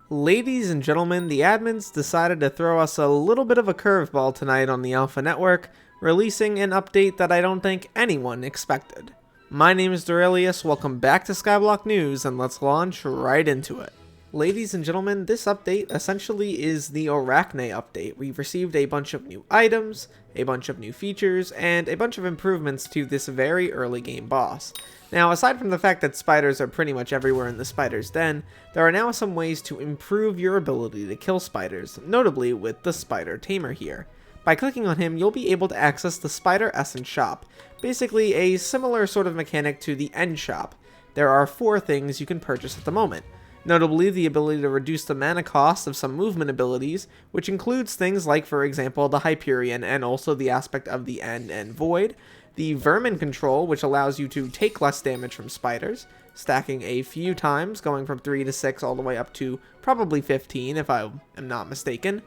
Ladies and gentlemen, the admins decided to throw us a little bit of a curveball tonight on the Alpha Network, releasing an update that I don't think anyone expected. My name is Derailious, welcome back to Skyblock News, and let's launch right into it. Ladies and gentlemen, this update essentially is the Arachne update. We've received a bunch of new items, a bunch of new features, and a bunch of improvements to this very early game boss. Now, aside from the fact that spiders are pretty much everywhere in the spider's den, there are now some ways to improve your ability to kill spiders, notably with the spider Tamer here. By clicking on him, you'll be able to access the Spider Essence shop, basically a similar sort of mechanic to the End shop. There are 4 things you can purchase at the moment. Notably, the ability to reduce the mana cost of some movement abilities, which includes things like, for example, the Hyperion and also the aspect of the End and Void, the Vermin control, which allows you to take less damage from spiders, stacking a few times, going from 3 to 6 all the way up to probably 15 if I am not mistaken,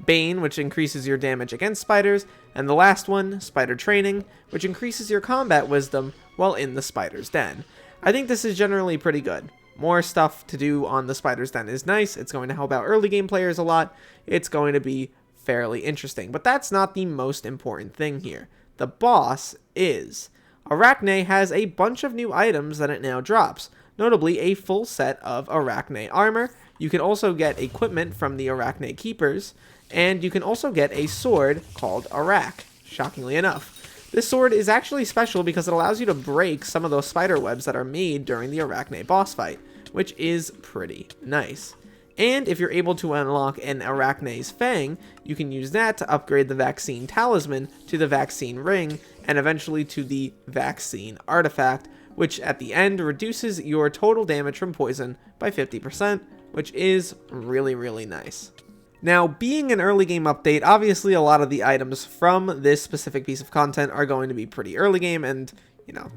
Bane, which increases your damage against spiders, and the last one, Spider Training, which increases your combat wisdom while in the spider's den. I think this is generally pretty good. More stuff to do on the spider's den is nice, it's going to help out early game players a lot, it's going to be fairly interesting, but that's not the most important thing here. The boss is. Arachne has a bunch of new items that it now drops, notably a full set of Arachne armor. You can also get equipment from the Arachne keepers, and you can also get a sword called Arack, shockingly enough. This sword is actually special because it allows you to break some of those spider webs that are made during the Arachne boss fight, which is pretty nice. And if you're able to unlock an Arachne's Fang, you can use that to upgrade the Vaccine Talisman to the Vaccine Ring, and eventually to the Vaccine Artifact, which at the end reduces your total damage from poison by 50%, which is really, really nice. Now, being an early game update, obviously a lot of the items from this specific piece of content are going to be pretty early game, and,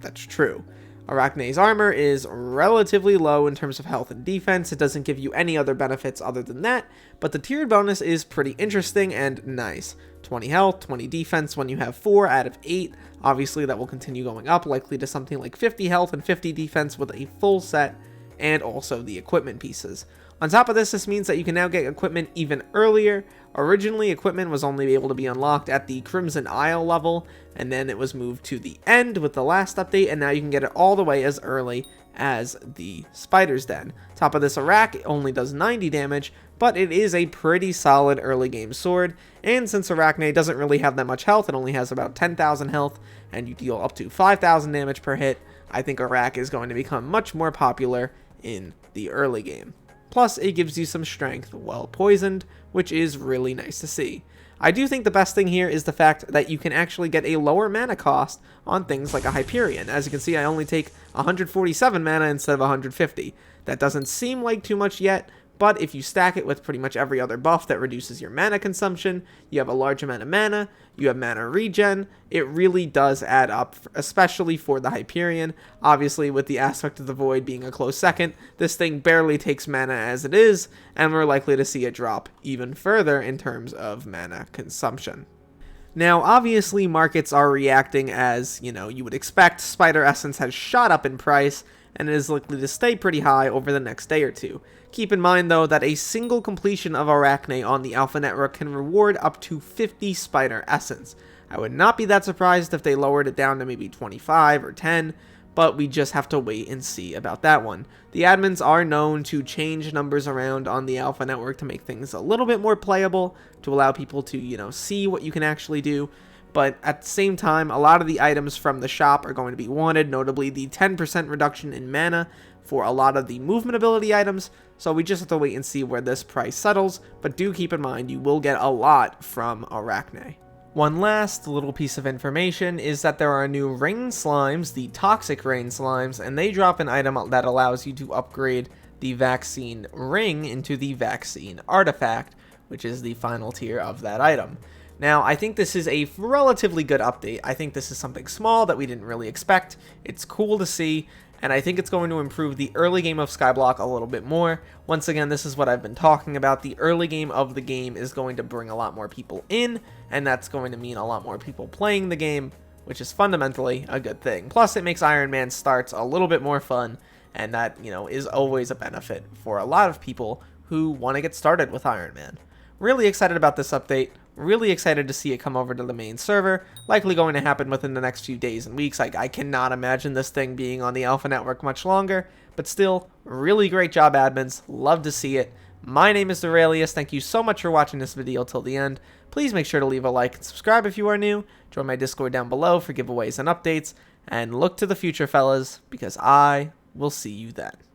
that's true. Arachne's armor is relatively low in terms of health and defense. It doesn't give you any other benefits other than that, but the tiered bonus is pretty interesting and nice. 20 health, 20 defense when you have 4 out of 8. Obviously, that will continue going up, likely to something like 50 health and 50 defense with a full set, and also the equipment pieces. On top of this, this means that you can now get equipment even earlier. Originally, equipment was only able to be unlocked at the Crimson Isle level, and then it was moved to the end with the last update, and now you can get it all the way as early as the Spider's Den. Top of this, Arack only does 90 damage, but it is a pretty solid early game sword, and since Arachne doesn't really have that much health, it only has about 10,000 health, and you deal up to 5,000 damage per hit, I think Arack is going to become much more popular in the early game. Plus, it gives you some strength while poisoned, which is really nice to see. I do think the best thing here is the fact that you can actually get a lower mana cost on things like a Hyperion. As you can see, I only take 147 mana instead of 150. That doesn't seem like too much yet, but if you stack it with pretty much every other buff that reduces your mana consumption, you have a large amount of mana, you have mana regen, it really does add up, especially for the Hyperion. Obviously, with the aspect of the Void being a close second, this thing barely takes mana as it is, and we're likely to see it drop even further in terms of mana consumption. Now, obviously, markets are reacting as, you would expect. Spider Essence has shot up in price, and it is likely to stay pretty high over the next day or two. Keep in mind, though, that a single completion of Arachne on the Alpha Network can reward up to 50 Spider Essence. I would not be that surprised if they lowered it down to maybe 25 or 10, but we just have to wait and see about that one. The admins are known to change numbers around on the Alpha Network to make things a little bit more playable, to allow people to, see what you can actually do. But at the same time, a lot of the items from the shop are going to be wanted, notably the 10% reduction in mana for a lot of the movement ability items, so we just have to wait and see where this price settles, but do keep in mind you will get a lot from Arachne. One last little piece of information is that there are new rain slimes, the toxic rain slimes, and they drop an item that allows you to upgrade the vaccine ring into the vaccine artifact, which is the final tier of that item. Now, I think this is a relatively good update. I think this is something small that we didn't really expect. It's cool to see, and I think it's going to improve the early game of Skyblock a little bit more. Once again, this is what I've been talking about. The early game of the game is going to bring a lot more people in, and that's going to mean a lot more people playing the game, which is fundamentally a good thing. Plus, it makes Iron Man starts a little bit more fun, and that, is always a benefit for a lot of people who want to get started with Iron Man. Really excited about this update. Really excited to see it come over to the main server. Likely going to happen within the next few days and weeks. I cannot imagine this thing being on the Alpha Network much longer. But still, really great job, admins. Love to see it. My name is Derailious. Thank you so much for watching this video till the end. Please make sure to leave a like and subscribe if you are new. Join my Discord down below for giveaways and updates. And look to the future, fellas, because I will see you then.